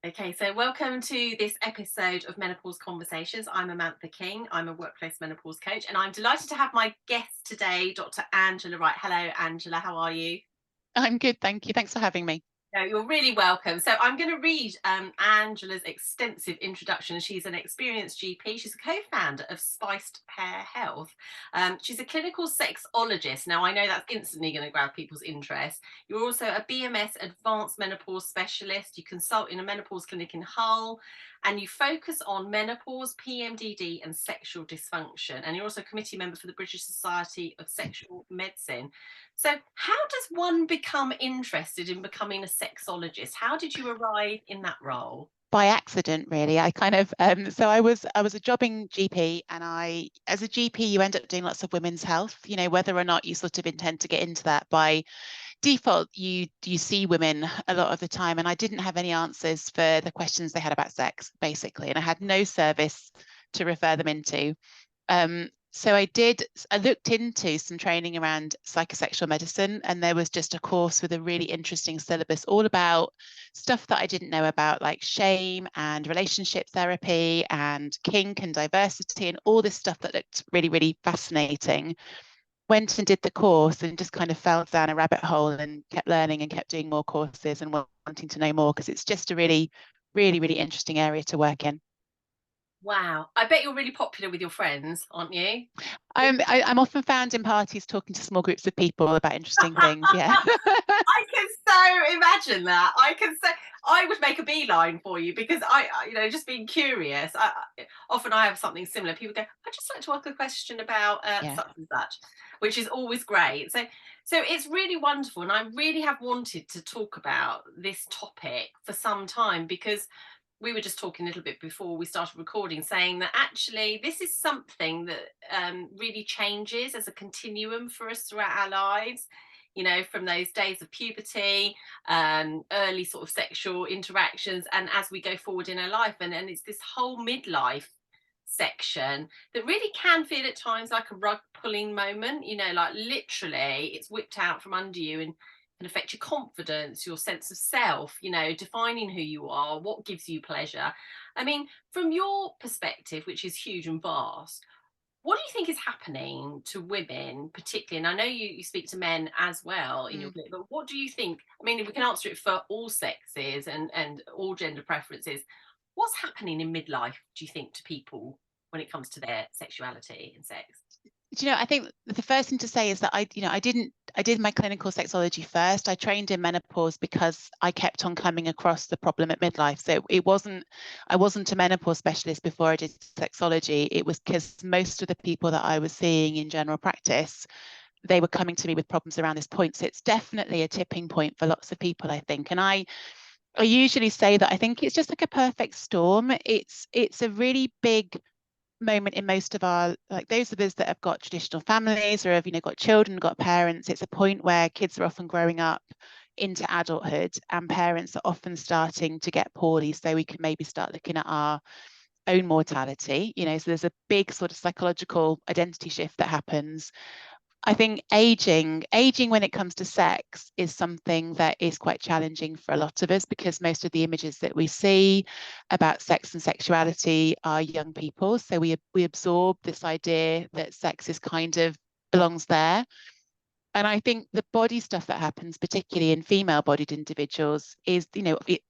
Okay, so welcome to this episode of Menopause Conversations. I'm Amantha King. I'm a workplace menopause coach, and I'm delighted to have my guest today, Dr. Angela Wright. Hello, Angela. How are you? I'm good, thank you. Thanks for having me. No, you're really welcome. So I'm going to read Angela's extensive introduction. She's an experienced GP. She's a co-founder of Spiced Pear Health. She's a clinical sexologist. Now, I know that's instantly going to grab people's interest. You're also a BMS advanced menopause specialist. You consult in a menopause clinic in Hull, and you focus on menopause, PMDD, and sexual dysfunction. And you're also a committee member for the British Society of Sexual Medicine. So, how does one become interested in becoming a sexologist? How did you arrive in that role? By accident, really. I kind of so I was a jobbing GP, and as a GP, you end up doing lots of women's health. Whether or not you sort of intend to get into that by default, you see women a lot of the time, and I didn't have any answers for the questions they had about sex, basically, and I had no service to refer them into. So I looked into some training around psychosexual medicine, and there was just a course with a really interesting syllabus all about stuff that I didn't know about, like shame and relationship therapy and kink and diversity and all this stuff that looked really, really fascinating. Went and did the course and just kind of fell down a rabbit hole and kept learning and kept doing more courses and wanting to know more because it's just a really, really, really interesting area to work in. Wow. I bet you're really popular with your friends, aren't you? I'm often found in parties talking to small groups of people about interesting things. Yeah. I can so imagine that. I would make a beeline for you because just being curious. Often I have something similar. People go, I'd just like to ask a question about Yeah. such and such, which is always great. So it's really wonderful, and I really have wanted to talk about this topic for some time because we were just talking a little bit before we started recording, saying that actually this is something that really changes as a continuum for us throughout our lives. From those days of puberty, early sort of sexual interactions, and as we go forward in our life, and it's this whole midlife section that really can feel at times like a rug pulling moment. Like literally, it's whipped out from under you and can affect your confidence, your sense of self, defining who you are, what gives you pleasure. I mean, from your perspective, which is huge and vast, what do you think is happening to women, particularly? And I know you speak to men as well in your Mm. clinic, but what do you think? I mean, if we can answer it for all sexes and all gender preferences, what's happening in midlife, do you think, to people when it comes to their sexuality and sex? I think the first thing to say is that I did my clinical sexology first. I trained in menopause because I kept on coming across the problem at midlife. So I wasn't a menopause specialist before I did sexology. It was because most of the people that I was seeing in general practice, they were coming to me with problems around this point. So it's definitely a tipping point for lots of people, I think. And I usually say that I think it's just like a perfect storm. It's a really big moment in most of our, like those of us that have got traditional families or have got children, got parents. It's a point where kids are often growing up into adulthood and parents are often starting to get poorly, so we can maybe start looking at our own mortality. So there's a big sort of psychological identity shift that happens. I think aging when it comes to sex is something that is quite challenging for a lot of us because most of the images that we see about sex and sexuality are young people. So we absorb this idea that sex is kind of belongs there. And I think the body stuff that happens, particularly in female-bodied individuals, is,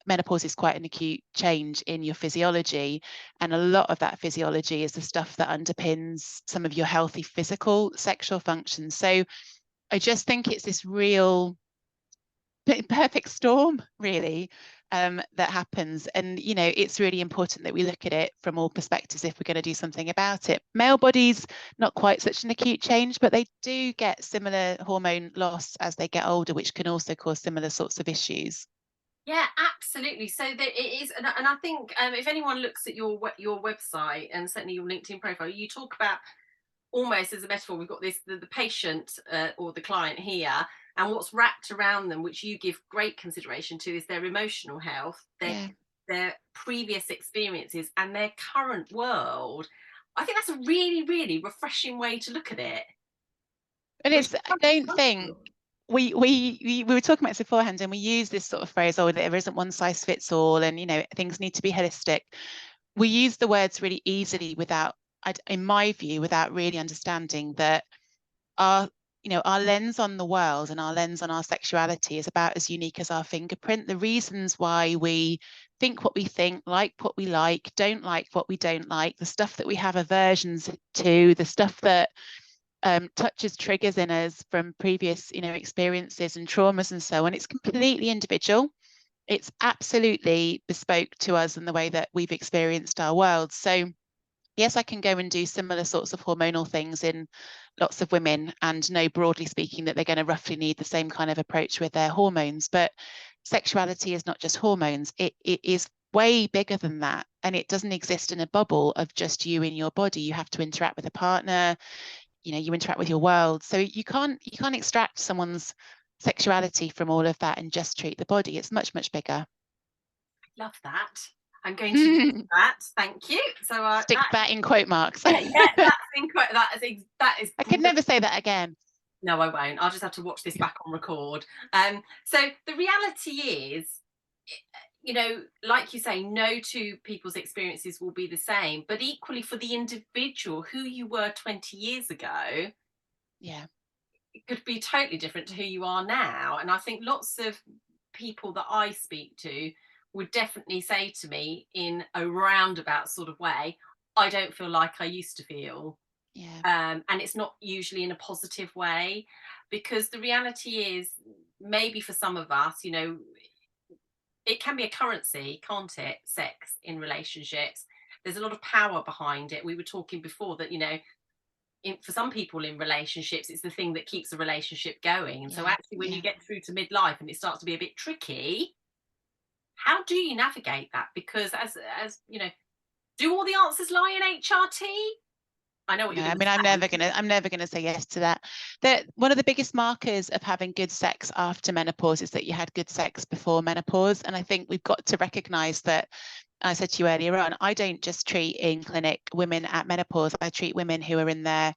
menopause is quite an acute change in your physiology. And a lot of that physiology is the stuff that underpins some of your healthy physical sexual functions. So I just think it's this real perfect storm, really, that happens. And, it's really important that we look at it from all perspectives if we're going to do something about it. Male bodies, not quite such an acute change, but they do get similar hormone loss as they get older, which can also cause similar sorts of issues. Yeah, absolutely. So there it is, and I think if anyone looks at your website and certainly your LinkedIn profile, you talk about almost as a metaphor. We've got the patient or the client here, and what's wrapped around them, which you give great consideration to, is their emotional health, Yeah. their previous experiences, and their current world. I think that's a really, really refreshing way to look at it. And Which I don't think, wonderful. we were talking about this beforehand, and we use this sort of phrase, oh, there isn't one size fits all, and things need to be holistic. We use the words really easily without, in my view, without really understanding that our our lens on the world and our lens on our sexuality is about as unique as our fingerprint. The reasons why we think what we think, like what we like, don't like what we don't like, the stuff that we have aversions to, the stuff that touches triggers in us from previous experiences and traumas and so on, it's completely individual. It's absolutely bespoke to us and the way that we've experienced our world. So yes, I can go and do similar sorts of hormonal things in lots of women and know, broadly speaking, that they're going to roughly need the same kind of approach with their hormones. But sexuality is not just hormones. It is way bigger than that. And it doesn't exist in a bubble of just you in your body. You have to interact with a partner, you interact with your world. So you can't extract someone's sexuality from all of that and just treat the body. It's much, much bigger. Love that. I'm going to use that. Thank you. So stick that in quote marks. Yeah, that's in quote. That is. I could never say that again. No, I won't. I'll just have to watch this back on record. So the reality is, like you say, no two people's experiences will be the same, but equally for the individual, who you were 20 years ago, it could be totally different to who you are now. And I think lots of people that I speak to would definitely say to me in a roundabout sort of way, I don't feel like I used to feel. And it's not usually in a positive way, because the reality is, maybe for some of us, it can be a currency, can't it? Sex in relationships. There's a lot of power behind it. We were talking before that, for some people in relationships, it's the thing that keeps the relationship going. And so actually, when you get through to midlife and it starts to be a bit tricky, how do you navigate that? Because as do all the answers lie in HRT? I know what you're going to say. I'm never gonna say yes to that. One of the biggest markers of having good sex after menopause is that you had good sex before menopause. And I think we've got to recognize that. I said to you earlier on, I don't just treat in clinic women at menopause. I treat women who are in their,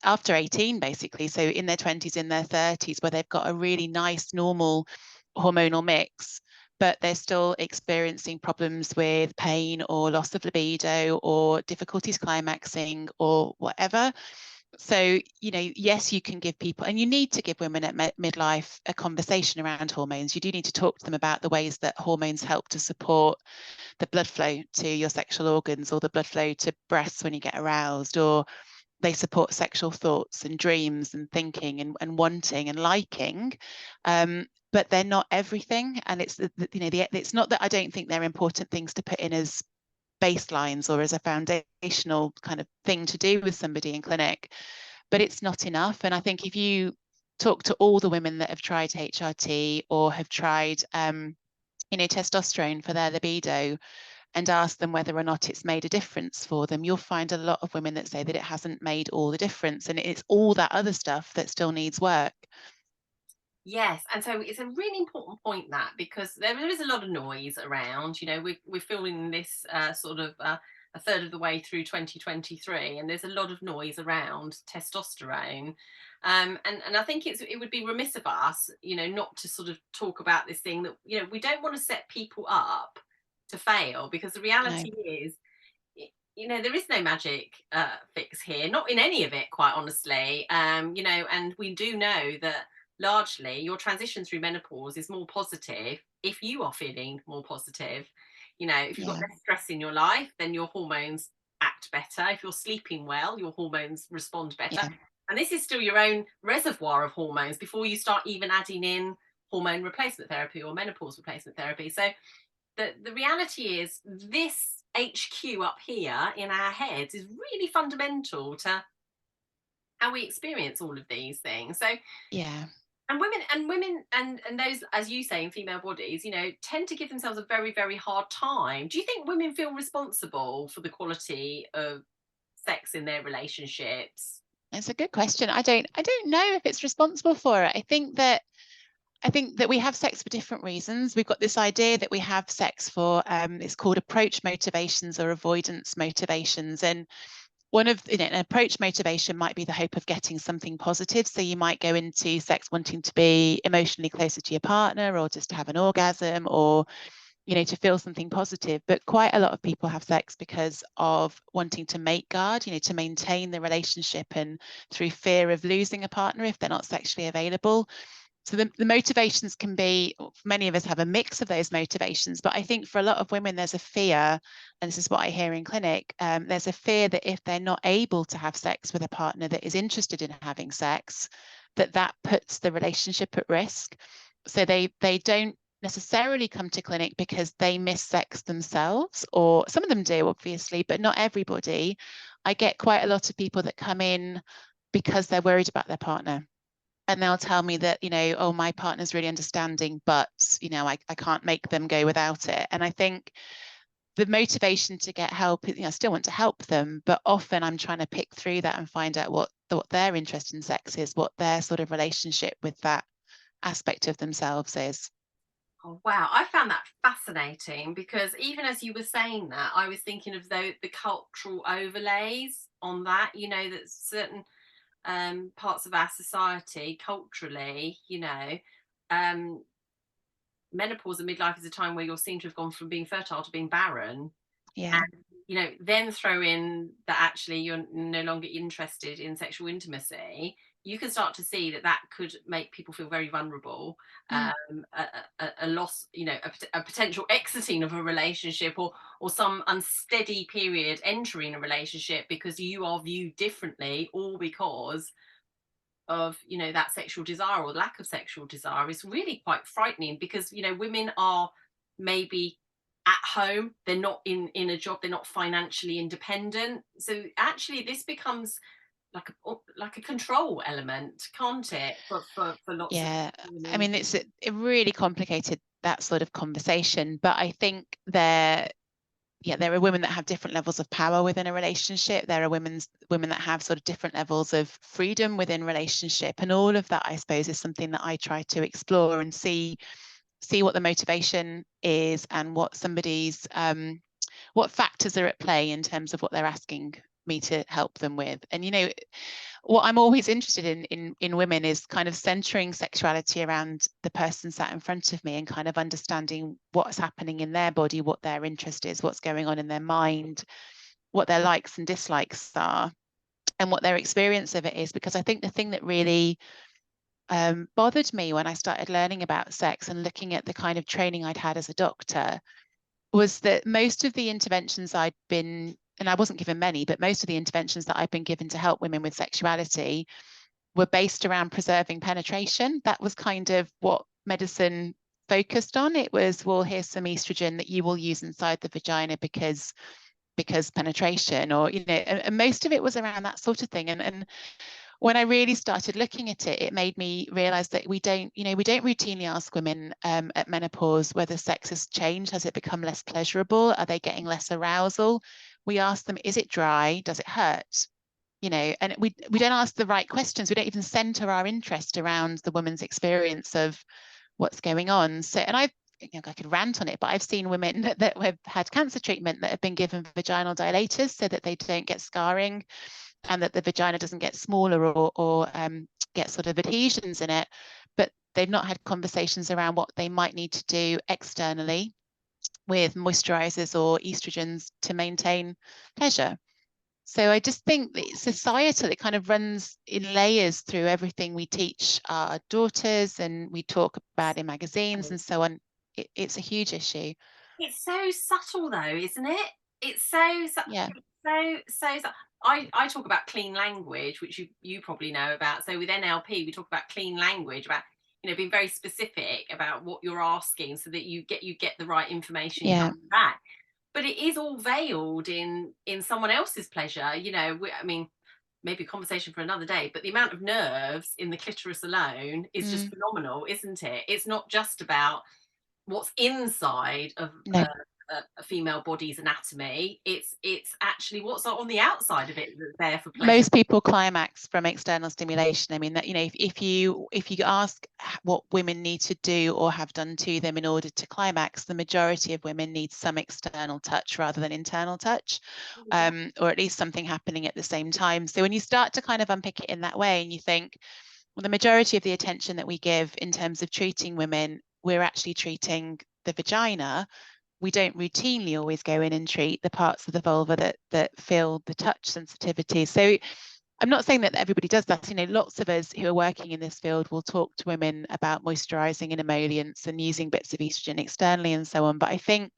after 18, basically. So in their 20s, in their 30s, where they've got a really nice, normal hormonal mix, but they're still experiencing problems with pain or loss of libido or difficulties climaxing or whatever. So, yes, you can give people, and you need to give women at midlife a conversation around hormones. You do need to talk to them about the ways that hormones help to support the blood flow to your sexual organs, or the blood flow to breasts when you get aroused, or they support sexual thoughts and dreams and thinking and wanting and liking. But they're not everything. And it's, it's not that I don't think they're important things to put in as baselines or as a foundational kind of thing to do with somebody in clinic, but it's not enough. And I think if you talk to all the women that have tried HRT or have tried, testosterone for their libido, and ask them whether or not it's made a difference for them, you'll find a lot of women that say that it hasn't made all the difference, and it's all that other stuff that still needs work. Yes, and so it's a really important point, that, because there is a lot of noise around. We're filming this sort of a third of the way through 2023, and there's a lot of noise around testosterone. And I think it would be remiss of us, not to sort of talk about this thing that, we don't want to set people up to fail, because the reality is, there is no magic fix here, not in any of it, quite honestly. And we do know that largely your transition through menopause is more positive if you are feeling more positive. If you've got less stress in your life, then your hormones act better. If you're sleeping well, your hormones respond better. And this is still your own reservoir of hormones before you start even adding in hormone replacement therapy or menopause replacement therapy. So the reality is, this HQ up here in our heads is really fundamental to how we experience all of these things. So and women and those, as you say, in female bodies, tend to give themselves a very, very hard time. Do you think women feel responsible for the quality of sex in their relationships? It's a good question. I don't know if it's responsible for it. I think that we have sex for different reasons. We've got this idea that we have sex for, it's called approach motivations or avoidance motivations. And one of an approach motivation might be the hope of getting something positive. So you might go into sex wanting to be emotionally closer to your partner, or just to have an orgasm, or to feel something positive. But quite a lot of people have sex because of wanting to make guard, to maintain the relationship, and through fear of losing a partner if they're not sexually available. So the motivations can be, many of us have a mix of those motivations, but I think for a lot of women, there's a fear, and this is what I hear in clinic, there's a fear that if they're not able to have sex with a partner that is interested in having sex, that puts the relationship at risk. So they don't necessarily come to clinic because they miss sex themselves, or some of them do, obviously, but not everybody. I get quite a lot of people that come in because they're worried about their partner. And they'll tell me that, oh, my partner's really understanding, but, I can't make them go without it. And I think the motivation to get help, I still want to help them, but often I'm trying to pick through that and find out what their interest in sex is, what their sort of relationship with that aspect of themselves is. Oh, wow. I found that fascinating, because even as you were saying that, I was thinking of the cultural overlays on that, that certain parts of our society culturally, menopause and midlife is a time where you're seen to have gone from being fertile to being barren. Yeah. And then throw in that actually you're no longer interested in sexual intimacy, you can start to see that could make people feel very vulnerable. Mm. A loss, a potential exiting of a relationship, or some unsteady period entering a relationship because you are viewed differently, all because of that sexual desire or lack of sexual desire, is really quite frightening, because women are maybe at home, they're not in a job, they're not financially independent, so actually this becomes like a control element, can't it, for lots of Yeah. I women. mean, it's it really complicated, that sort of conversation, but I think there are women that have different levels of power within a relationship. There are women that have sort of different levels of freedom within relationship, and all of that, I suppose, is something that I try to explore and see what the motivation is, and what somebody's what factors are at play in terms of what they're asking me to help them with. And what I'm always interested in women is kind of centering sexuality around the person sat in front of me, and kind of understanding what's happening in their body, what their interest is, what's going on in their mind, what their likes and dislikes are, and what their experience of it is. Because I think the thing that really bothered me when I started learning about sex and looking at the kind of training I'd had as a doctor was that most of the interventions I'd been, and I wasn't given many, but most of the interventions that I've been given to help women with sexuality were based around preserving penetration. That was kind of what medicine focused on. It was, well, here's some estrogen that you will use inside the vagina because penetration, or and most of it was around that sort of thing. And when I really started looking at it, it made me realize that we don't routinely ask women at menopause whether sex has changed. Has it become less pleasurable? Are they getting less arousal? We ask them, is it dry? Does it hurt? And we don't ask the right questions. We don't even center our interest around the woman's experience of what's going on. So, and I could rant on it, but I've seen women that have had cancer treatment that have been given vaginal dilators so that they don't get scarring, and that the vagina doesn't get smaller, or get sort of adhesions in it, but they've not had conversations around what they might need to do externally with moisturizers or estrogens to maintain pleasure. So I just think that societal, it kind of runs in layers through everything we teach our daughters and we talk about in magazines and so on. It's a huge issue. It's so subtle though, isn't it? It's so Yeah. I talk about clean language, which you probably know about. So with NLP, we talk about clean language, about being very specific about what you're asking, so that you get the right information Yeah. coming back. But it is all veiled in someone else's pleasure. I mean, maybe a conversation for another day, but the amount of nerves in the clitoris alone is just phenomenal, isn't it? It's not just about what's inside of No. a female body's anatomy. It's actually what's on the outside of it that's there for pleasure. Most people climax from external stimulation. I mean, that, you know, if you ask what women need to do or have done to them in order to climax, the majority of women need some external touch rather than internal touch, or at least something happening at the same time. So when you start to kind of unpick it in that way, and you think, well, the majority of the attention that we give in terms of treating women, we're actually treating the vagina. We don't routinely always go in and treat the parts of the vulva that feel the touch sensitivity. So I'm not saying that everybody does that. You know, lots of us who are working in this field will talk to women about moisturizing and emollients and using bits of estrogen externally and so on. But I think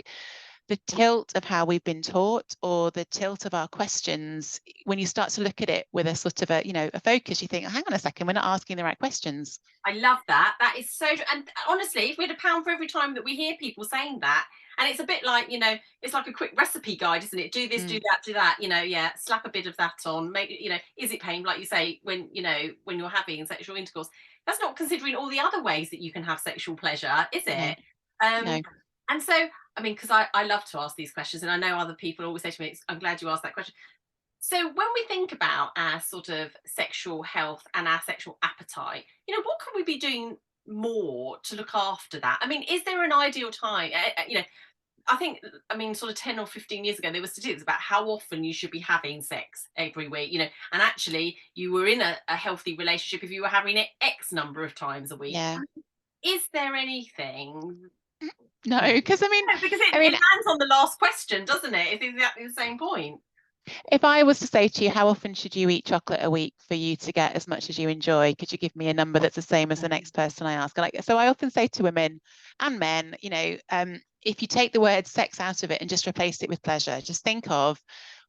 the tilt of how we've been taught, or the tilt of our questions, when you start to look at it with a sort of a, you know, a focus, you think, hang on a second, we're not asking the right questions. I love that. That is so, and honestly, if we had £1 for every time that we hear people saying that, and it's a bit like, you know, it's like a quick recipe guide, isn't it? Do this, do that, do that, you know, yeah, slap a bit of that on, make it, you know, is it pain, like you say, when, you know, when you're having sexual intercourse, that's not considering all the other ways that you can have sexual pleasure, is it? No. And so, I mean, because I love to ask these questions, and I know other people always say to me, I'm glad you asked that question. So when we think about our sort of sexual health and our sexual appetite, you know, what can we be doing more to look after that? I mean, is there an ideal time? You know, I think, I mean, sort of 10 or 15 years ago, there were statistics about how often you should be having sex every week, you know, and actually you were in a healthy relationship if you were having it X number of times a week. Yeah. Is there anything? No, because I mean, No, because it lands on the last question, doesn't it? It's exactly the same point. if I was to say to you, how often should you eat chocolate a week for you to get as much as you enjoy? Could you give me a number that's the same as the next person I ask? Like, so I often say to women and men, you know, if you take the word sex out of it and just replace it with pleasure, just think of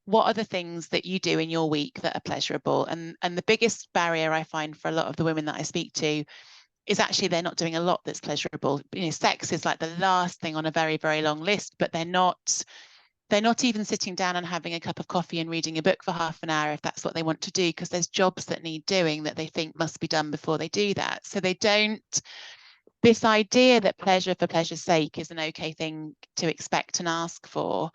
what are the things that you do in your week that are pleasurable. And the biggest barrier I find for a lot of the women that I speak to is actually they're not doing a lot that's pleasurable. You know, sex is like the last thing on a very, very long list, but they're not even sitting down and having a cup of coffee and reading a book for half an hour if that's what they want to do, because there's jobs that need doing that they think must be done before they do that. So they don't, this idea that pleasure for pleasure's sake is an okay thing to expect and ask for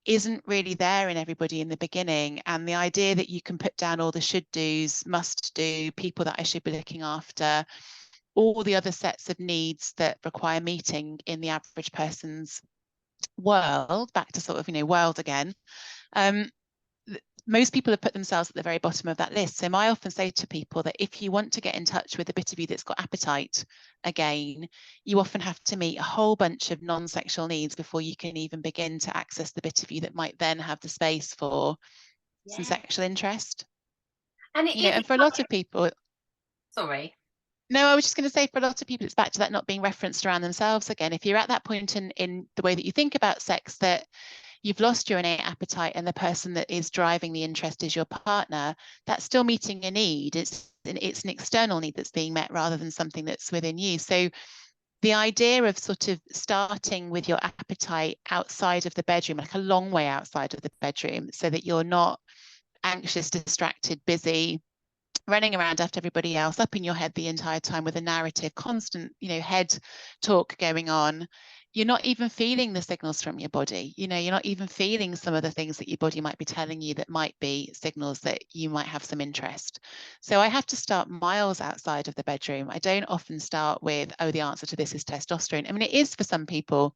isn't really there in everybody in the beginning. And the idea that you can put down all the should do's, must do, people that I should be looking after, all the other sets of needs that require meeting in the average person's world, back to sort of, you know, world again, most people have put themselves at the very bottom of that list. So I often say to people that if you want to get in touch with a bit of you that's got appetite again, you often have to meet a whole bunch of non-sexual needs before you can even begin to access the bit of you that might then have the space for some sexual interest. And it you know, and for a lot of people, sorry. No, I was just going to say, for a lot of people, it's back to that not being referenced around themselves again. If you're at that point in the way that you think about sex, that you've lost your innate appetite and the person that is driving the interest is your partner, that's still meeting a need. It's an external need that's being met rather than something that's within you. So the idea of sort of starting with your appetite outside of the bedroom, like a long way outside of the bedroom, so that you're not anxious, distracted, busy, running around after everybody else, up in your head the entire time with a narrative, constant, you know, head talk going on. You're not even feeling the signals from your body. You know, you're not even feeling some of the things that your body might be telling you that might be signals that you might have some interest. So I have to start miles outside of the bedroom. I don't often start with, oh, the answer to this is testosterone. I mean, it is for some people.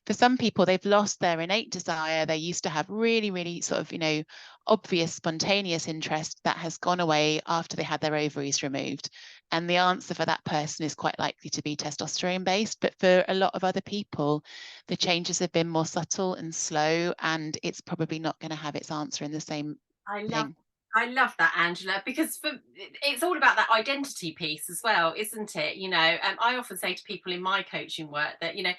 For some people, they've lost their innate desire. They used to have really, really sort of, you know, obvious spontaneous interest that has gone away after they had their ovaries removed. And the answer for that person is quite likely to be testosterone based. But for a lot of other people, the changes have been more subtle and slow, and it's probably not going to have its answer in the same thing. I love that, Angela, because it's all about that identity piece as well, isn't it? You know, I often say to people in my coaching work that, you know,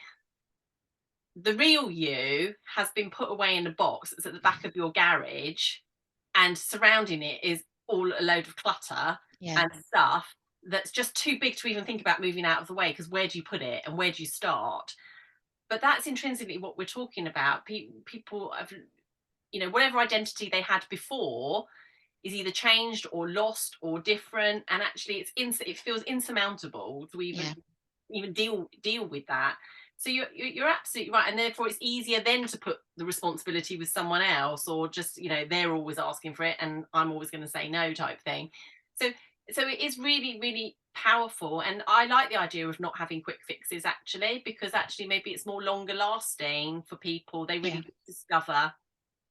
the real you has been put away in a box that's at the back of your garage, and surrounding it is all a load of clutter and stuff that's just too big to even think about moving out of the way, because where do you put it and where do you start? But that's intrinsically what we're talking about. People have, you know, whatever identity they had before is either changed or lost or different, and actually it feels insurmountable to even deal with that. So you're absolutely right, and therefore it's easier then to put the responsibility with someone else, or just, you know, they're always asking for it and I'm always going to say no type thing. So it is really, really powerful, and I like the idea of not having quick fixes, actually, because actually maybe it's more longer lasting for people. They Yeah. really discover,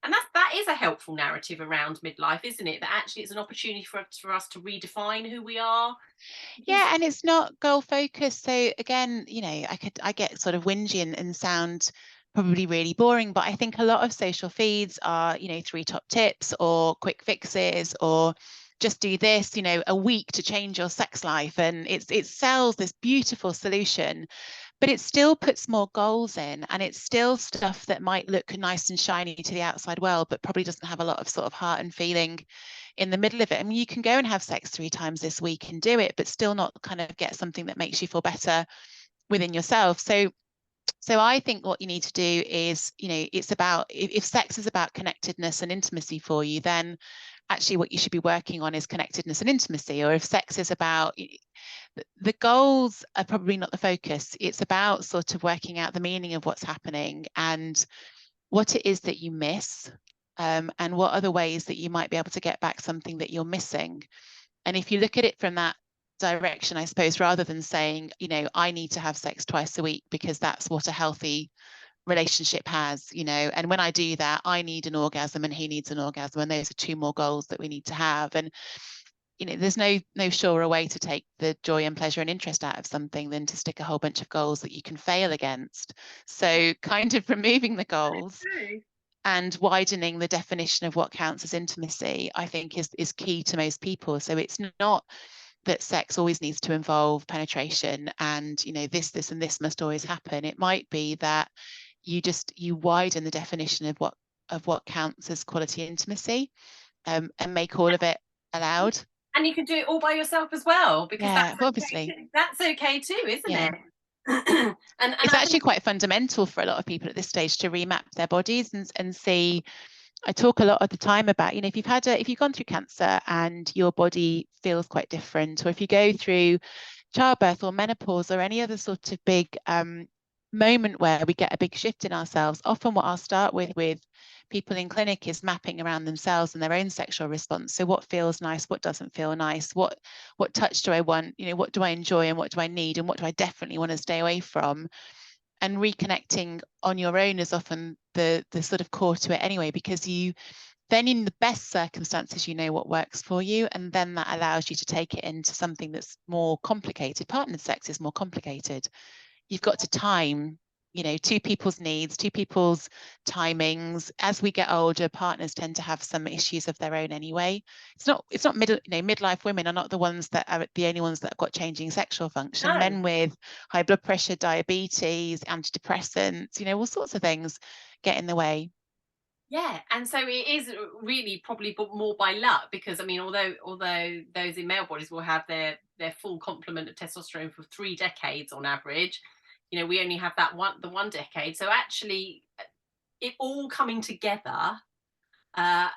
and that is a helpful narrative around midlife, isn't it? That actually it's an opportunity for us to redefine who we are. Because Yeah, and it's not goal focused. So again, you know, I get sort of whingy and sound probably really boring, but I think a lot of social feeds are, you know, 3 top tips or quick fixes or just do this, you know, a week to change your sex life. And it sells this beautiful solution, but it still puts more goals in, and it's still stuff that might look nice and shiny to the outside world, but probably doesn't have a lot of sort of heart and feeling in the middle of it. I mean, you can go and have sex 3 times this week and do it, but still not kind of get something that makes you feel better within yourself. So I think what you need to do is, you know, it's about, if sex is about connectedness and intimacy for you, then actually what you should be working on is connectedness and intimacy. Or if sex is about, the goals are probably not the focus. It's about sort of working out the meaning of what's happening and what it is that you miss, and what other ways that you might be able to get back something that you're missing. And if you look at it from that direction, I suppose, rather than saying, you know, I need to have sex twice a week because that's what a healthy relationship has, you know, and when I do that, I need an orgasm and he needs an orgasm, and those are 2 more goals that we need to have. And you know, there's no surer way to take the joy and pleasure and interest out of something than to stick a whole bunch of goals that you can fail against. So kind of removing the goals and widening the definition of what counts as intimacy, I think is key to most people. So it's not that sex always needs to involve penetration and, you know, this and this must always happen. It might be that you widen the definition of what counts as quality intimacy, and make all of it allowed. and you can do it all by yourself as well, because Yeah, obviously. that's okay too, isn't Yeah. it? And It's I actually think, quite fundamental for a lot of people at this stage to remap their bodies and see. I talk a lot of the time about, you know, if you've gone through cancer and your body feels quite different, or if you go through childbirth or menopause or any other sort of big moment where we get a big shift in ourselves, often what I'll start with people in clinic is mapping around themselves and their own sexual response. So what feels nice, what doesn't feel nice, what touch do I want, you know, what do I enjoy and what do I need and what do I definitely want to stay away from? And reconnecting on your own is often the sort of core to it anyway, because you then, in the best circumstances, you know what works for you, and then that allows you to take it into something that's more complicated. Partnered sex is more complicated. You've got to time, you know, 2 people's needs, 2 people's timings. As we get older, partners tend to have some issues of their own anyway. It's not midlife women are not the ones that are the only ones that have got changing sexual function. no. Men with high blood pressure, diabetes, antidepressants, you know, all sorts of things get in the way. Yeah, and so it is really probably more by luck, because I mean, although those in male bodies will have their full complement of testosterone for 3 decades on average, you know, we only have the 1 decade. So actually, it all coming together uh,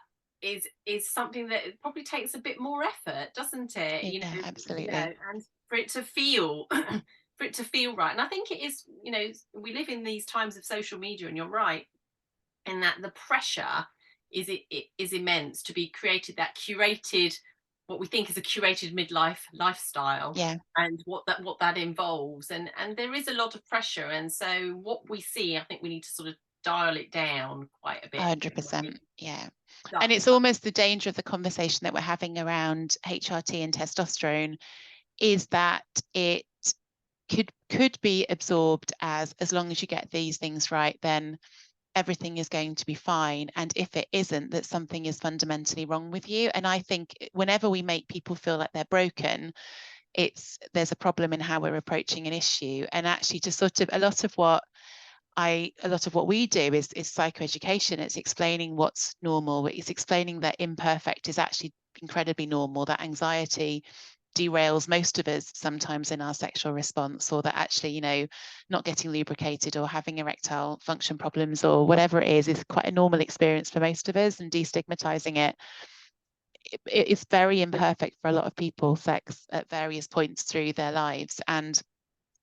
is something that it probably takes a bit more effort, doesn't it? Yeah, You absolutely. know, and for it to feel for it to feel right. And I think it is. You know, we live in these times of social media, and you're right in that the pressure is immense to be created, that curated, what we think is a curated midlife lifestyle, Yeah, and what that involves, and there is a lot of pressure, and so what we see, I think we need to sort of dial it down quite a bit. 100%. Yeah. Like, And it's almost the danger of the conversation that we're having around HRT and testosterone is that it could be absorbed as long as you get these things right, then everything is going to be fine. And if it isn't, that something is fundamentally wrong with you. And I think whenever we make people feel like they're broken, there's a problem in how we're approaching an issue. And actually, to sort of a lot of what we do is psychoeducation. It's explaining what's normal. It's explaining that imperfect is actually incredibly normal, that anxiety derails most of us sometimes in our sexual response, or that actually, you know, not getting lubricated or having erectile function problems or whatever it is quite a normal experience for most of us, and destigmatizing it's very imperfect for a lot of people, sex at various points through their lives. And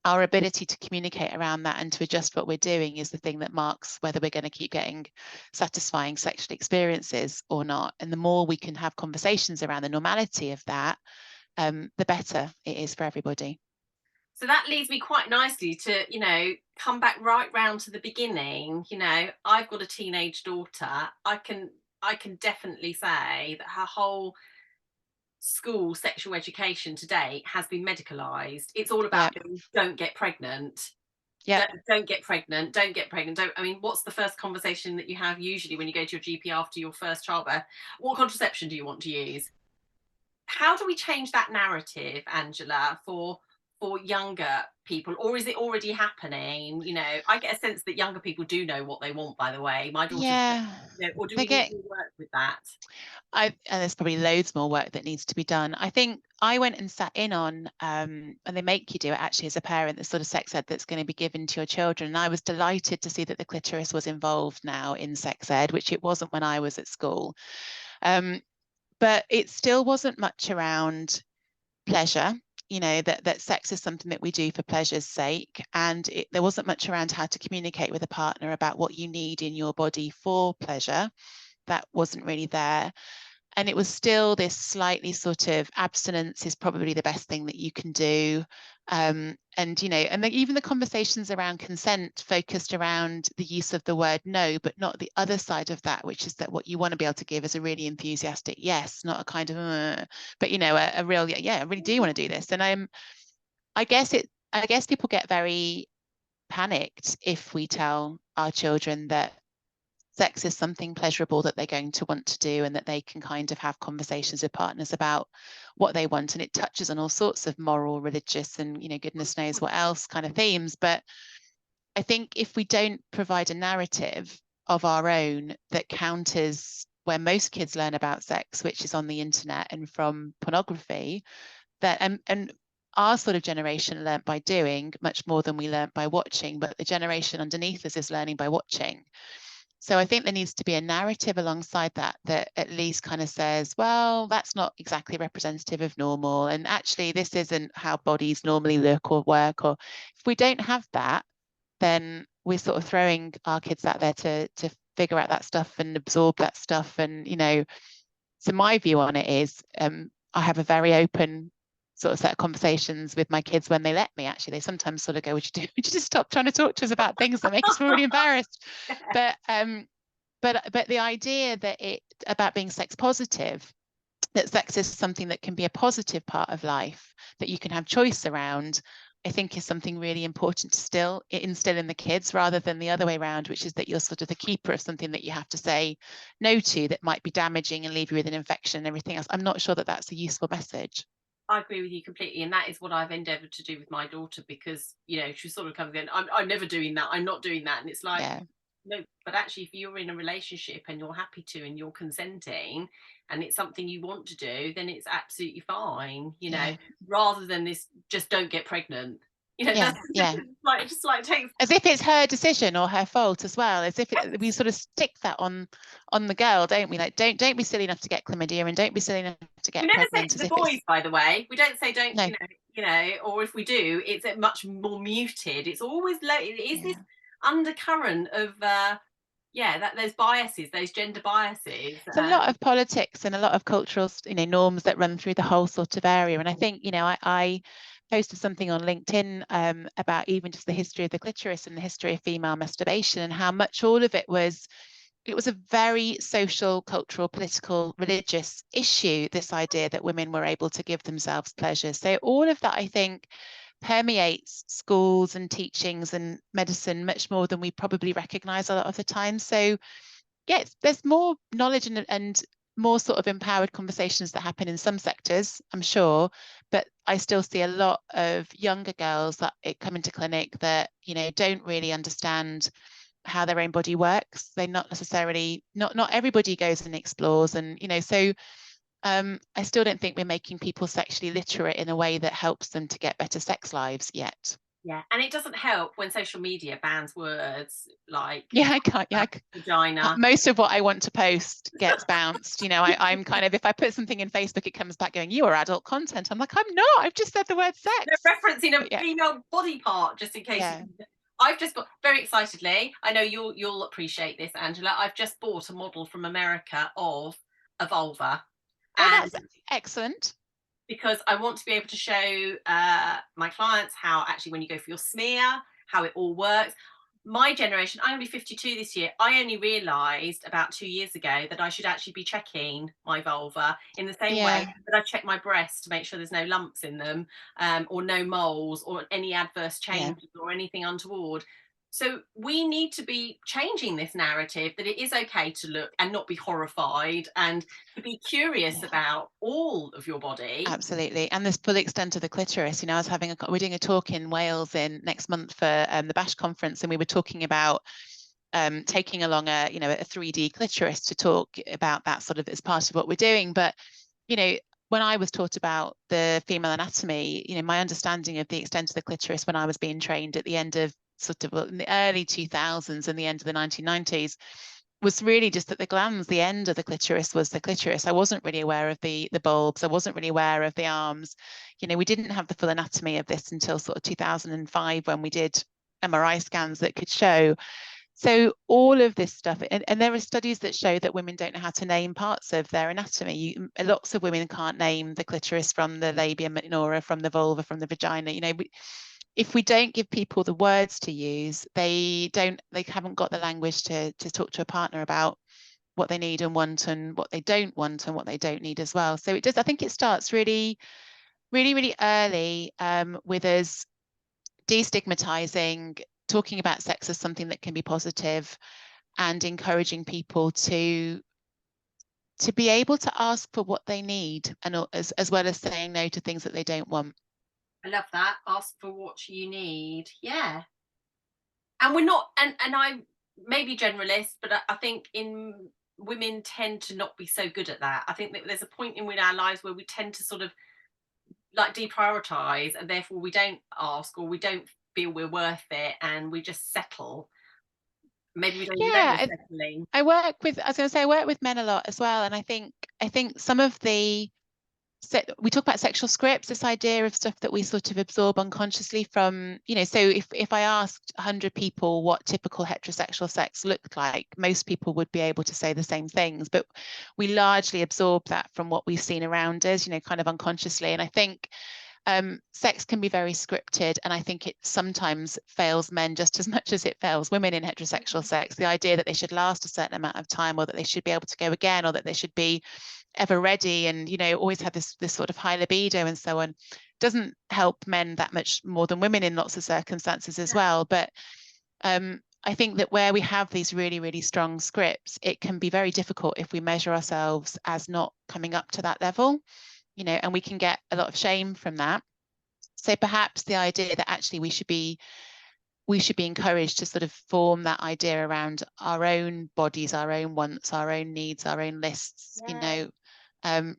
our ability to communicate around that and to adjust what we're doing is the thing that marks whether we're going to keep getting satisfying sexual experiences or not. And the more we can have conversations around the normality of that, the better it is for everybody. So that leads me quite nicely to, come back right round to the beginning. I've got a teenage daughter. I can definitely say that her whole school sexual education to date has been medicalized. It's all about don't get pregnant. Yeah. Don't get pregnant. Don't get pregnant. I mean, what's the first conversation that you have usually when you go to your GP after your first childbirth? What contraception do you want to use? How do we change that narrative, Angela, for younger people, or is it already happening? I get a sense that younger people do know what they want, by the way. My daughter's, or do we need to work with that? And there's probably loads more work that needs to be done. I think I went and sat in on, and they make you do it actually as a parent, the sort of sex ed that's going to be given to your children. And I was delighted to see that the clitoris was involved now in sex ed, which it wasn't when I was at school. But it still wasn't much around pleasure, that sex is something that we do for pleasure's sake. And there wasn't much around how to communicate with a partner about what you need in your body for pleasure. That wasn't really there. And it was still this slightly sort of abstinence is probably the best thing that you can do. And even the conversations around consent focused around the use of the word no, but not the other side of that, which is that what you want to be able to give is a really enthusiastic yes, not a kind of, but a real, yeah, I really do want to do this. And I guess people get very panicked if we tell our children that sex is something pleasurable that they're going to want to do and that they can kind of have conversations with partners about what they want. And it touches on all sorts of moral, religious, and, goodness knows what else kind of themes. But I think if we don't provide a narrative of our own that counters where most kids learn about sex, which is on the internet and from pornography, that and our sort of generation learnt by doing much more than we learnt by watching, but the generation underneath us is learning by watching. So I think there needs to be a narrative alongside that at least kind of says, well, that's not exactly representative of normal. And actually, this isn't how bodies normally look or work. Or if we don't have that, then we're sort of throwing our kids out there to figure out that stuff and absorb that stuff. And, so my view on it is I have a very open sort of set of conversations with my kids when they let me. Actually, they sometimes sort of go, would you just stop trying to talk to us about things that make us feel really embarrassed? But the idea that about being sex positive, that sex is something that can be a positive part of life, that you can have choice around, I think is something really important to still instill in the kids, rather than the other way around, which is that you're sort of the keeper of something that you have to say no to that might be damaging and leave you with an infection and everything else. I'm not sure that that's a useful message. I agree with you completely, and that is what I've endeavoured to do with my daughter, because she sort of comes in, I'm never doing that, I'm not doing that, and it's like, no, but actually, if you're in a relationship and you're happy to and you're consenting and it's something you want to do, then it's absolutely fine, rather than this just don't get pregnant. That's just like takes, as if it's her decision or her fault as well, as if we sort of stick that on the girl, don't we? Like, don't be silly enough to get chlamydia and don't be silly enough to get pregnant. We never say to the boys, by the way. We don't say don't, or if we do, it's much more muted. It's always low. It is this undercurrent of those biases, those gender biases. It's a lot of politics and a lot of cultural norms that run through the whole sort of area. And I think I posted something on LinkedIn about even just the history of the clitoris and the history of female masturbation, and how much all of it was a very social, cultural, political, religious issue, this idea that women were able to give themselves pleasure. So all of that, I think, permeates schools and teachings and medicine much more than we probably recognize a lot of the time. So yes, there's more knowledge and more sort of empowered conversations that happen in some sectors, I'm sure, but I still see a lot of younger girls that come into clinic that, don't really understand how their own body works. They're not necessarily, not everybody goes and explores, and, so I still don't think we're making people sexually literate in a way that helps them to get better sex lives yet. Yeah, and it doesn't help when social media bans words like Yeah, I can't. Yeah, vagina. most of what I want to post gets bounced. I'm kind of, if I put something in Facebook, it comes back going, "You are adult content." I'm like, I'm not. I've just said the word They're sex. referencing a But yeah, female body part, just in case you. yeah. I've just got very excitedly. I know you'll appreciate this, Angela. I've just bought a model from America of a vulva, Oh, and that's excellent. because I want to be able to show my clients how actually when you go for your smear, how it all works. My generation, I'm going to be 52 this year. I only realised about 2 years ago that I should actually be checking my vulva in the same way Yeah, that I check my breasts to make sure there's no lumps in them, or no moles, or any adverse yeah, changes, or anything untoward. So we need to be changing this narrative that it is okay to look and not be horrified, and to be curious yeah. about all of your body. Absolutely. And this full extent of the clitoris, I was we're doing a talk in Wales in next month for the Bash conference, and we were talking about taking along a 3D clitoris to talk about that sort of as part of what we're doing. But, when I was taught about the female anatomy, my understanding of the extent of the clitoris when I was being trained at the end of sort of in the early 2000s and the end of the 1990s was really just that the glands, the end of the clitoris was the clitoris. I wasn't really aware of the bulbs. I wasn't really aware of the arms. We didn't have the full anatomy of this until sort of 2005 when we did MRI scans that could show. So all of this stuff, and there are studies that show that women don't know how to name parts of their anatomy. Lots of women can't name the clitoris from the labia minora, from the vulva, from the vagina. If we don't give people the words to use, they haven't got the language to talk to a partner about what they need and want, and what they don't want and what they don't need as well. So I think it starts really, really, really early, with us destigmatizing, talking about sex as something that can be positive, and encouraging people to be able to ask for what they need, and as well as saying no to things that they don't want. I love that. Ask for what you need. Yeah. And we're not, and I may be generalist, but I think in women tend to not be so good at that. I think that there's a point in our lives where we tend to sort of like deprioritize, and therefore we don't ask, or we don't feel we're worth it, and we just settle. Maybe we don't even know we're Yeah, settling. I work with, I was going to say, I work with men a lot as well, and I think some of the we talk about sexual scripts, this idea of stuff that we sort of absorb unconsciously from, so if I asked 100 people what typical heterosexual sex looked like, most people would be able to say the same things, but we largely absorb that from what we've seen around us, kind of unconsciously. And I think sex can be very scripted, and I think it sometimes fails men just as much as it fails women in heterosexual sex. The idea that they should last a certain amount of time, or that they should be able to go again, or that they should be ever ready, and always have this sort of high libido and so on, doesn't help men that much more than women in lots of circumstances as well. But I think that where we have these really, really strong scripts, it can be very difficult if we measure ourselves as not coming up to that level, and we can get a lot of shame from that. So perhaps the idea that actually we should be encouraged to sort of form that idea around our own bodies, our own wants, our own needs, our own lists, Yeah.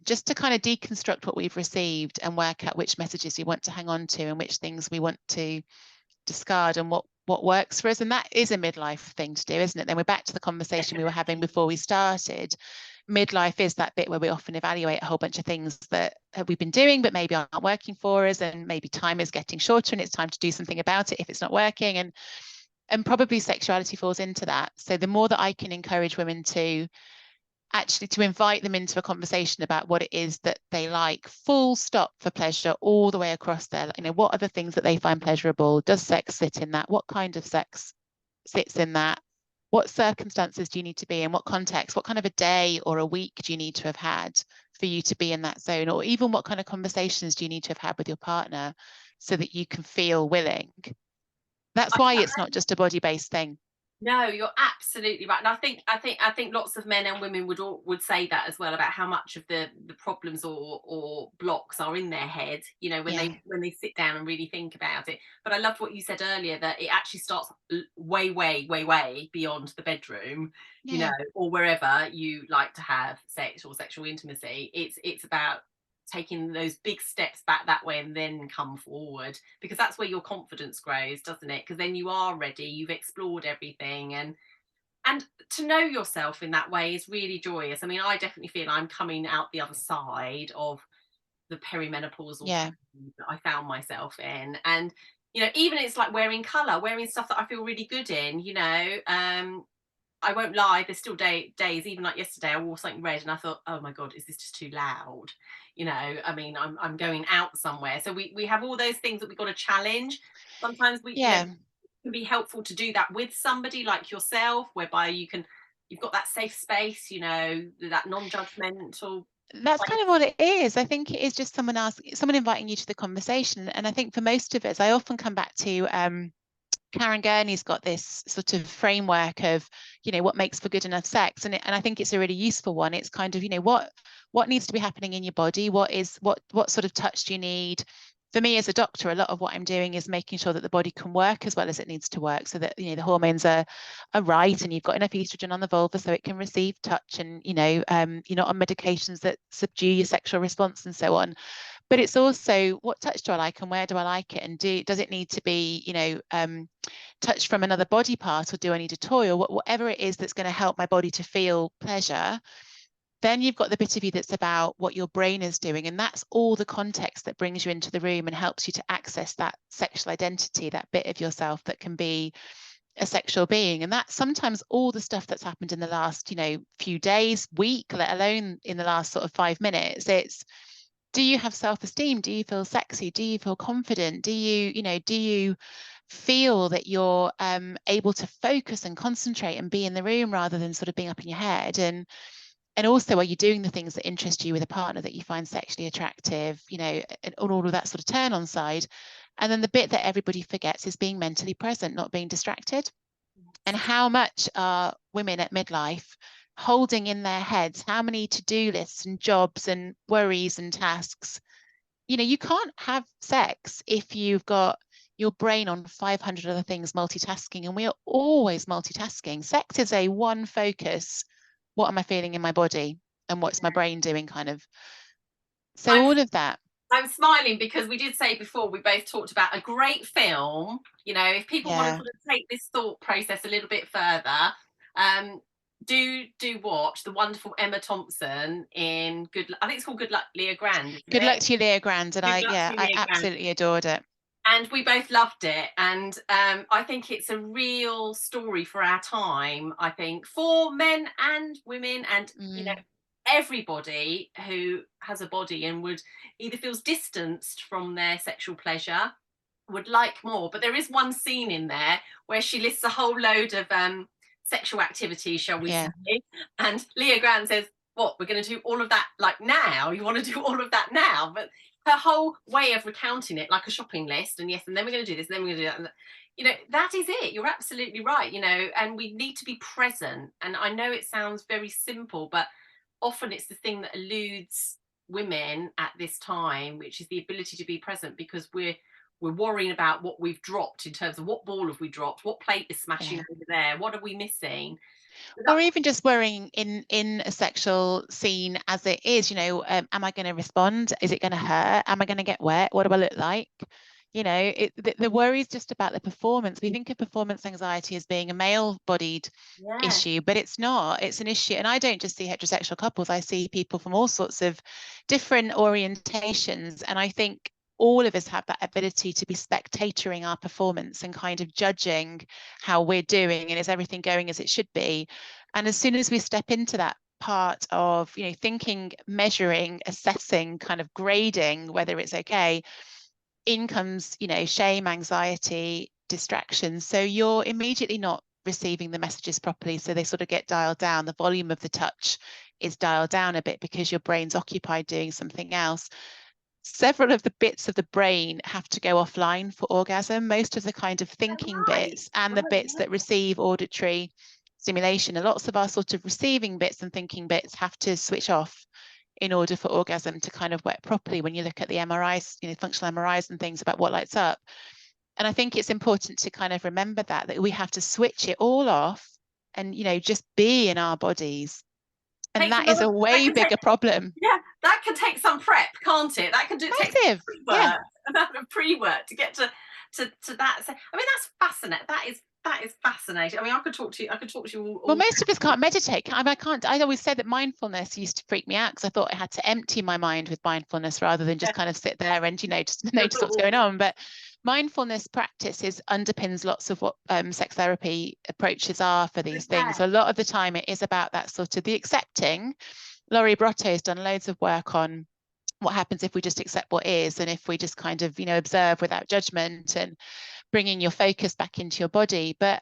just to kind of deconstruct what we've received and work out which messages we want to hang on to and which things we want to discard, and what works for us. And that is a midlife thing to do, isn't it? Then we're back to the conversation we were having before we started. Midlife is that bit where we often evaluate a whole bunch of things that we've been doing but maybe aren't working for us, and maybe time is getting shorter and it's time to do something about it if it's not working, and probably sexuality falls into that. So the more that I can encourage women to actually invite them into a conversation about what it is that they like, full stop, for pleasure, all the way across there. What are the things that they find pleasurable? Does sex sit in that? What kind of sex sits in that? What circumstances do you need to be in? What context? What kind of a day or a week do you need to have had for you to be in that zone? Or even what kind of conversations do you need to have had with your partner so that you can feel willing? That's why it's not just a body-based thing. No, you're absolutely right, and I think lots of men and women would say that as well, about how much of the problems or blocks are in their head. When Yeah, they sit down and really think about it. But I loved what you said earlier, that it actually starts way, way, way, way beyond the bedroom, yeah, or wherever you like to have sex or sexual intimacy. It's about taking those big steps back that way and then come forward, because that's where your confidence grows, doesn't it? Because then you are ready, you've explored everything, and to know yourself in that way is really joyous. I mean, I definitely feel I'm coming out the other side of the perimenopausal Yeah. period that I found myself in. And, you know, even it's like wearing colour, wearing stuff that I feel really good in, you know. I won't lie, there's still days, even like yesterday, I wore something red and I thought, oh my God, is this just too loud? You know, I mean, I'm going out somewhere. So we have all those things that we've got to challenge. Sometimes we, you know, Yeah. it can be helpful to do that with somebody like yourself, whereby you've got that safe space, you know, that non-judgmental That's place. kind of what it is. I think it is just someone inviting you to the conversation. And I think for most of us, I often come back to Karen Gurney's got this sort of framework of, you know, what makes for good enough sex, and I think it's a really useful one. It's kind of, you know, what needs to be happening in your body, what sort of touch do you need. For me as a doctor, a lot of what I'm doing is making sure that the body can work as well as it needs to work, so that, you know, the hormones are right, and you've got enough estrogen on the vulva so it can receive touch, and, you know, you're not on medications that subdue your sexual response and so on. But it's also, what touch do I like and where do I like it, and does it need to be, you know, touch from another body part, or do I need a toy, or whatever it is that's going to help my body to feel pleasure. Then you've got the bit of you that's about what your brain is doing, and that's all the context that brings you into the room and helps you to access that sexual identity, that bit of yourself that can be a sexual being. And that's sometimes all the stuff that's happened in the last, you know, few days, week, let alone in the last sort of 5 minutes. It's, do you have self-esteem? Do you feel sexy? Do you feel confident? Do you feel that you're able to focus and concentrate and be in the room rather than sort of being up in your head? And also, are you doing the things that interest you with a partner that you find sexually attractive, you know, and all of that sort of turn on side? And then the bit that everybody forgets is being mentally present, not being distracted. And how much are women at midlife holding in their heads how many to-do lists and jobs and worries and tasks? You know, you can't have sex if you've got your brain on 500 other things multitasking, and we are always multitasking. Sex is a one focus. What am I feeling in my body, and what's my brain doing, kind of. So I'm all of that. I'm smiling because we did say before, we both talked about a great film. You know, if people want to Yeah. sort of take this thought process a little bit further, do watch the wonderful Emma Thompson in I think it's called Good Luck Leah Grand, isn't Good it? luck to you, Leah Grand. And Good luck to I Leah Grand. absolutely adored it. And we both loved it. And I think it's a real story for our time, I think, for men and women and, you know, everybody who has a body and would either feels distanced from their sexual pleasure, would like more. But there is one scene in there where she lists a whole load of sexual activities, shall we Yeah. say. And Leah Grant says, what, we're going to do all of that like now? You want to do all of that now? But her whole way of recounting it like a shopping list, and yes, and then we're going to do this, and then we're going to do that. And, you know, that is it. You're absolutely right, you know, and we need to be present. And I know it sounds very simple, but often it's the thing that eludes women at this time, which is the ability to be present, because we're worrying about what we've dropped in terms of what ball have we dropped, what plate is smashing over there, what are we missing. Or even just worrying in a sexual scene as it is, you know, am I going to respond? Is it going to hurt? Am I going to get wet? What do I look like? You know, the worry is just about the performance. We think of performance anxiety as being a male-bodied issue, but it's not. It's an issue. And I don't just see heterosexual couples. I see people from all sorts of different orientations. And I think all of us have that ability to be spectatoring our performance and kind of judging how we're doing, and is everything going as it should be. And as soon as we step into that part of, you know, thinking, measuring, assessing, kind of grading whether it's okay, in comes, you know, shame, anxiety, distraction. So you're immediately not receiving the messages properly, so they sort of get dialed down. The volume of the touch is dialed down a bit because your brain's occupied doing something else. Several of the bits of the brain have to go offline for orgasm. Most of the kind of thinking bits and the bits that receive auditory stimulation, and lots of our sort of receiving bits and thinking bits have to switch off in order for orgasm to kind of work properly. When you look at the MRIs, you know, functional MRIs and things about what lights up. And I think it's important to kind of remember that we have to switch it all off and, you know, just be in our bodies. And that is a way bigger problem. Yeah, that can take some prep, can't it? That can take Massive. pre-work, amount of pre-work to get to that. So, I mean, that's fascinating. That is fascinating. I mean, I could talk to you all Well, most of us can't meditate. I can't. I always said that mindfulness used to freak me out because I thought I had to empty my mind with mindfulness rather than just kind of sit there and, just notice what's going on. But mindfulness practices underpins lots of what sex therapy approaches are for these things. A lot of the time it is about that sort of the accepting. Laurie Brotto has done loads of work on what happens if we just accept what is, and if we just kind of, observe without judgment and bringing your focus back into your body. But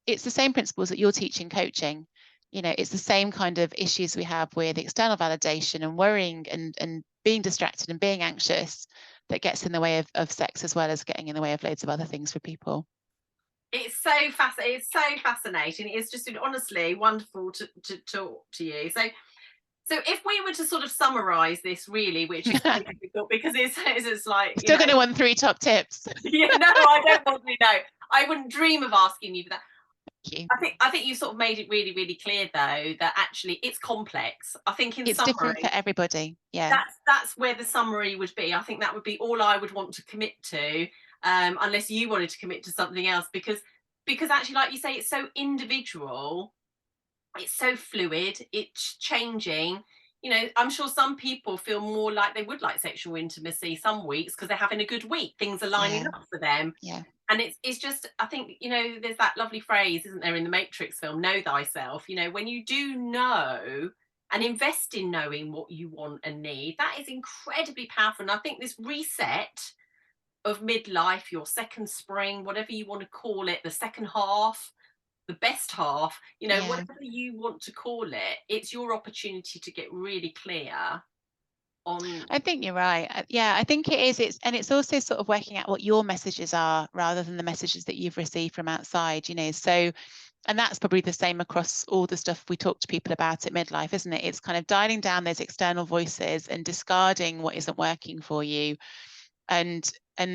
it's the same principles that you're teaching coaching. It's the same kind of issues we have with external validation and worrying and being distracted and being anxious that gets in the way of sex, as well as getting in the way of loads of other things for people. It's so fascinating. It's so fascinating. It's just honestly wonderful to talk to you. So if we were to sort of summarize this, really, which is very difficult because it's like still going to want 3 top tips. Yeah, no, I don't want to know. I wouldn't dream of asking you for that. Thank you. I think you sort of made it really, really clear though that actually it's complex. I think in it's summary, different for everybody. Yeah. That's where the summary would be. I think that would be all I would want to commit to, unless you wanted to commit to something else, because actually, like you say, it's so individual. It's so fluid, it's changing. I'm sure some people feel more like they would like sexual intimacy some weeks because they're having a good week, things are lining up for them. Yeah. And it's just, I think, there's that lovely phrase, isn't there, in the Matrix film, know thyself. When you do know and invest in knowing what you want and need, that is incredibly powerful. And I think this reset of midlife, your second spring, whatever you want to call it, the second half, the best half, whatever you want to call it, it's your opportunity to get really clear on. I think you're right. I think it is. It's also sort of working out what your messages are rather than the messages that you've received from outside, So, and that's probably the same across all the stuff we talk to people about at midlife, isn't it? It's kind of dialing down those external voices and discarding what isn't working for you, and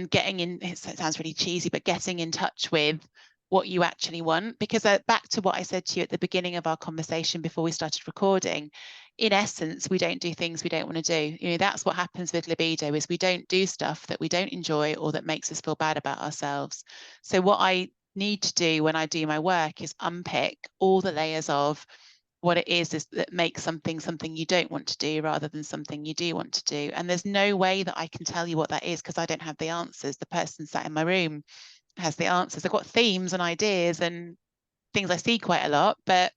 getting in. It sounds really cheesy, but getting in touch with what you actually want. Because back to what I said to you at the beginning of our conversation before we started recording, in essence, we don't do things we don't want to do. That's what happens with libido, is we don't do stuff that we don't enjoy or that makes us feel bad about ourselves. So what I need to do when I do my work is unpick all the layers of what it is that makes something you don't want to do rather than something you do want to do. And there's no way that I can tell you what that is because I don't have the answers. The person sat in my room has the answers. I've got themes and ideas and things I see quite a lot, but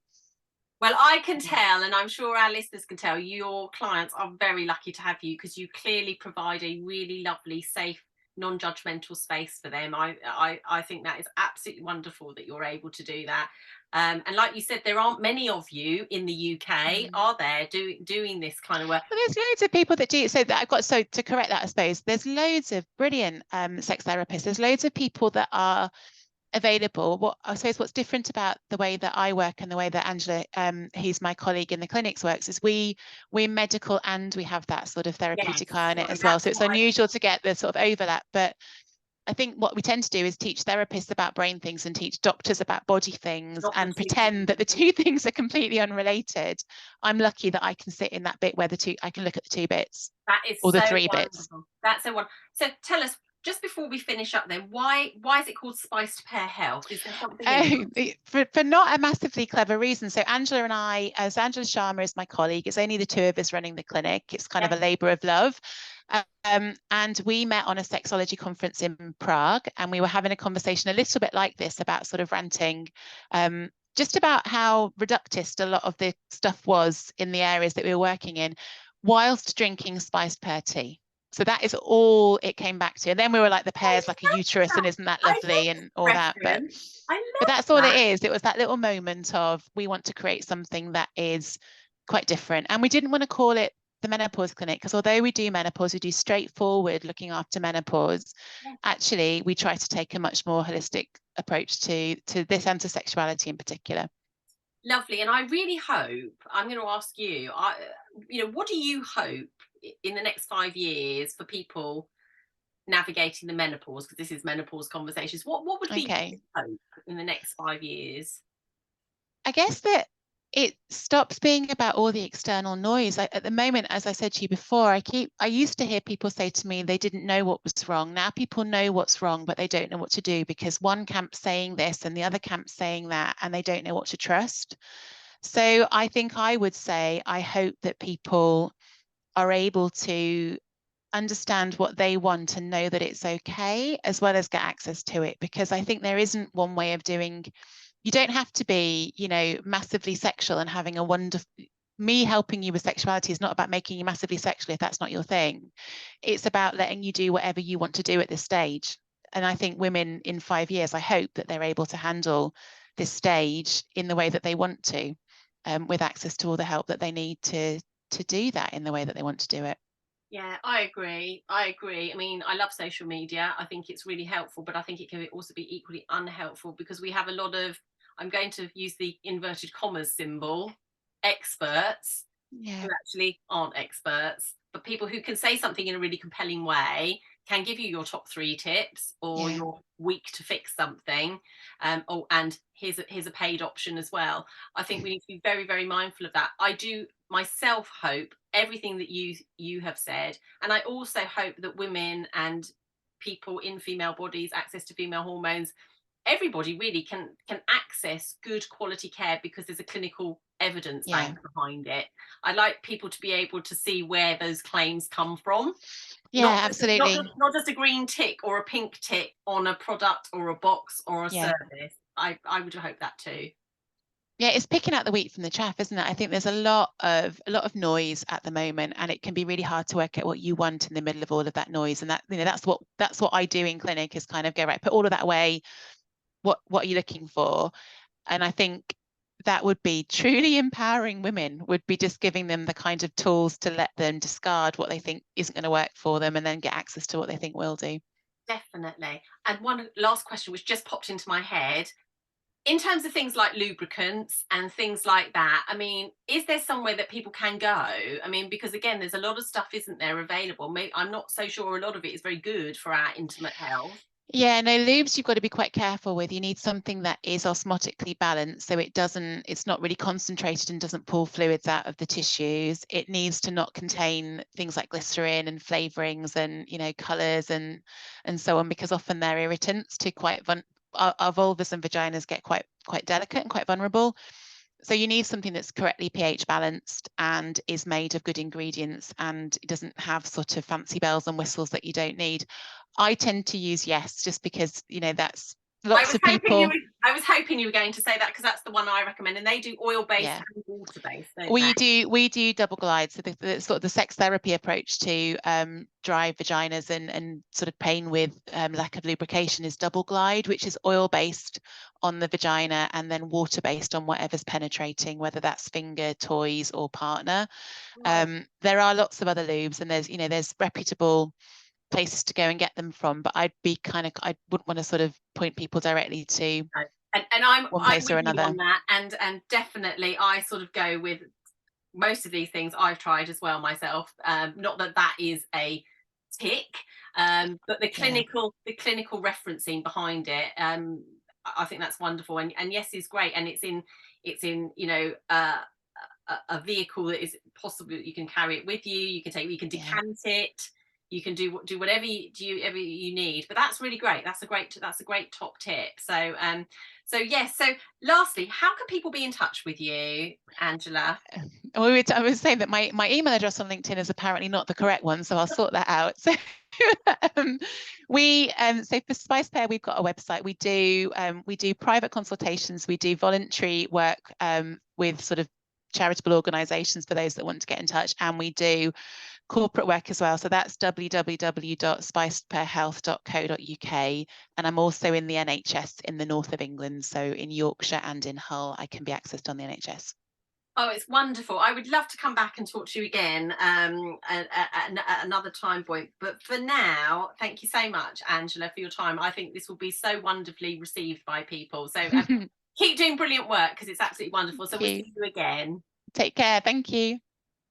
well, I can tell, and I'm sure our listeners can tell, your clients are very lucky to have you because you clearly provide a really lovely, safe, non-judgmental space for them. I think that is absolutely wonderful that you're able to do that. And like you said, there aren't many of you in the UK, are there, doing this kind of work? Well, there's loads of people that do. So that I've got, so to correct that, I suppose, there's loads of brilliant sex therapists. There's loads of people that are available. What I suppose what's different about the way that I work and the way that Angela, he's my colleague in the clinics, works is we're medical and we have that sort of therapeutic eye on it as well. So it's unusual to get the sort of overlap. But I think what we tend to do is teach therapists about brain things and teach doctors about body things and pretend that the two things are completely unrelated. I'm lucky that I can sit in that bit where I can look at the 2 bits. That is or the so 3 wonderful. bits. That's so wonderful. So tell us, just before we finish up then, why is it called Spiced Pear Health? Is there something for not a massively clever reason. So Angela and I, as Angela Sharma is my colleague, it's only the 2 of us running the clinic. It's kind of a labour of love. And we met on a sexology conference in Prague, and we were having a conversation a little bit like this about sort of ranting, just about how reductist a lot of the stuff was in the areas that we were working in, whilst drinking spiced pear tea. So that is all it came back to. And then we were like, the pear's like a uterus, and isn't that lovely, and all that. But that's all it is. It was that little moment of, we want to create something that is quite different. And we didn't want to call it the Menopause Clinic, because although we do menopause, we do straightforward looking after menopause. Actually, we try to take a much more holistic approach to this and to sexuality in particular. Lovely. And I really hope, I'm going to ask you, what do you hope in the next 5 years for people navigating the menopause? Because this is Menopause Conversations. What would be your hope in the next 5 years? I guess that it stops being about all the external noise. At the moment, as I said to you before, I used to hear people say to me they didn't know what was wrong. Now people know what's wrong, but they don't know what to do because one camp's saying this and the other camp's saying that, and they don't know what to trust. So I think I would say I hope that people are able to understand what they want and know that it's okay, as well as get access to it, because I think there isn't one way of doing. You don't have to be, you know, massively sexual and having a wonderful. Me helping you with sexuality is not about making you massively sexual if that's not your thing. It's about letting you do whatever you want to do at this stage. And I think women in 5 years, I hope that they're able to handle this stage in the way that they want to, with access to all the help that they need to do that in the way that they want to do it. Yeah, I agree. I agree. I mean, I love social media. I think it's really helpful, but I think it can also be equally unhelpful because we have a lot of, I'm going to use the inverted commas symbol, experts Yeah, who actually aren't experts, but people who can say something in a really compelling way, can give you your top 3 tips or yeah, your week to fix something. Oh, and here's a paid option as well. I think we need to be very, very mindful of that. I do myself hope everything that you have said, and I also hope that women and people in female bodies, access to female hormones, everybody really can access good quality care because there's a clinical evidence yeah. bank behind it. I'd like people to be able to see where those claims come from, Yeah, absolutely. not just a green tick or a pink tick on a product or a box or a Yeah. service. I would hope that too. Yeah, it's picking out the wheat from the chaff, isn't it? I think there's a lot of noise at the moment, and it can be really hard to work out what you want in the middle of all of that noise. And that, you know, that's what I do in clinic, is kind of go, right, put all of that away. What are you looking for? And I think that would be truly empowering women, would be just giving them the kind of tools to let them discard what they think isn't going to work for them and then get access to what they think will do. Definitely. And one last question which just popped into my head. In terms of things like lubricants and things like that, I mean, is there somewhere that people can go? I mean, because again, there's a lot of stuff, isn't there, available? I'm not so sure a lot of it is very good for our intimate health. Yeah, no, lubes you've got to be quite careful with. You need something that is osmotically balanced, so it's not really concentrated and doesn't pull fluids out of the tissues. It needs to not contain things like glycerin and flavorings and, you know, colors and so on, because often they're irritants to our vulvas and vaginas get quite delicate and quite vulnerable. So you need something that's correctly pH balanced and is made of good ingredients, and it doesn't have sort of fancy bells and whistles that you don't need. I tend to use Yes, just because, you know, that's lots of people. I was hoping you were going to say that because that's the one I recommend, and they do oil based Yeah, and water based, don't they? we do double glide. So the sort of the sex therapy approach to dry vaginas and sort of pain with lack of lubrication is double glide, which is oil based on the vagina and then water based on whatever's penetrating, whether that's finger, toys, or partner. Oh, There are lots of other lubes, and there's reputable places to go and get them from, but I wouldn't want to sort of point people directly to no. And I'm one I'm place with or you another. on that, and definitely I sort of go with most of these things I've tried as well myself. Not that that is a tick, but Yeah, the clinical referencing behind it. I think that's wonderful, and yes is great, and it's in a vehicle that is possible that you can carry it with you. You can yeah. decant it. You can do whatever ever you need. But that's really great. That's a great top tip. So yes. So lastly, how can people be in touch with you, Angela? I was saying that my email address on LinkedIn is apparently not the correct one, so I'll sort that out. So um, so for Spice Pear, we've got a website. We do private consultations. We do voluntary work with sort of charitable organisations for those that want to get in touch, and we do corporate work as well. So that's www.spicepearhealth.co.uk. And I'm also in the NHS in the north of England. So in Yorkshire and in Hull, I can be accessed on the NHS. Oh, it's wonderful. I would love to come back and talk to you again at another time point. But for now, thank you so much, Angela, for your time. I think this will be so wonderfully received by people. So Thank keep doing brilliant work because it's absolutely wonderful. So we'll you. see you again. Take care. Thank you.